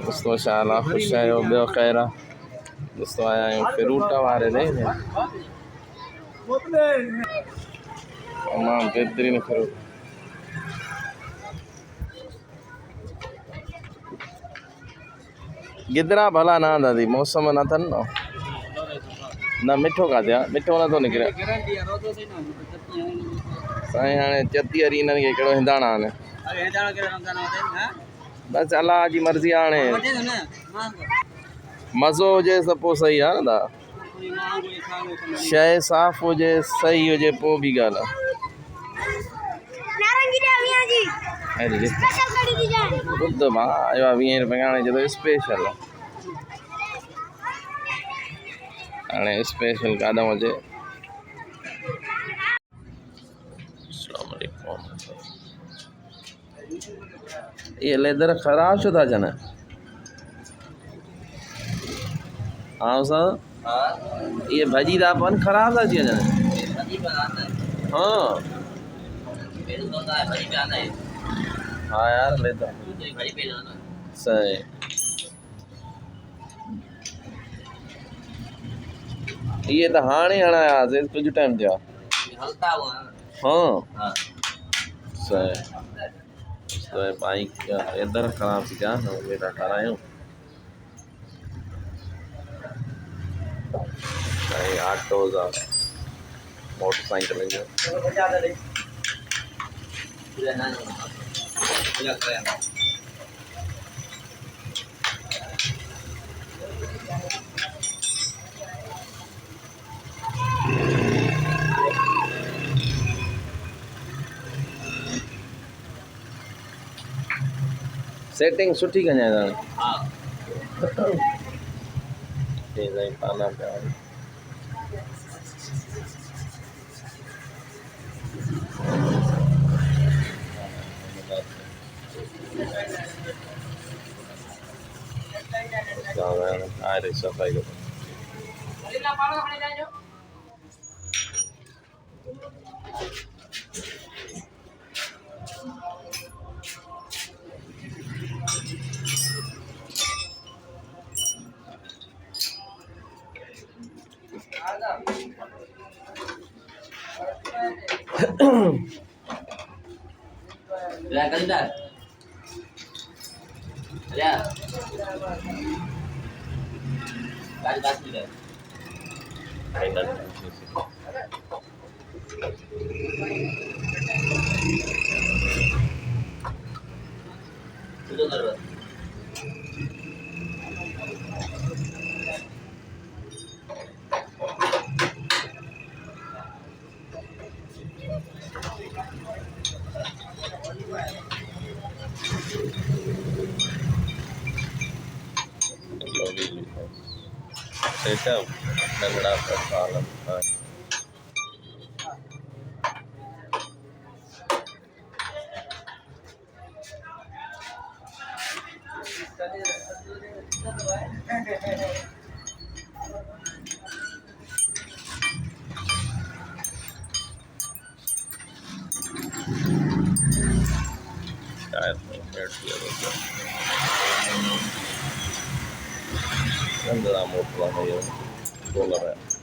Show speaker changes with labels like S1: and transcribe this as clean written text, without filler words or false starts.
S1: दोस्तों शाला खुश आहियो ॿियो ख़ैर आहे दोस्तों आया आहियूं फ्रूट वारे ॾे तमामु बहितरीन फ्रूट गिदरा भला ना दादी मौसम न अथनि न मिठो काथे आहे मिठो नथो निकिरे साईं हाणे चती हरी हिननि खे कहिड़ो हिंदाणा हाणे बसि अलाह जी मर्ज़ी आहे हाणे मज़ो हुजे त पोइ सही आहे न दादा शइ साफ़ हुजे सही हुजे पोइ बि ॻाल्हि आहे ॿुध मां आयो आहे 20 रुपए हाणे चए थो स्पेशल हाणे स्पेशल काॾों हुजे ये लेदर ख़राब छो था अचनि हाँ सर ये भजी था पवनि ख़राब था थी वञनि हाँ हाँ यार लेदर सही ये तो हाणे हणायासीं कुछ टाइम थियो हाँ सही तो बाइक इधर ख़राब थी थिया न बेटा ठारायूं सही ऑटोज़ आहे मोटरसाइकिल जो सेटिंग सुठी कञा हाणे पाना पिया अरे सफ़ाई Ya, kalendar. Ya. Kalendar sudah. Kalendar. Sudah terus. Setup nagda persoalan $1 motor lah ya, $1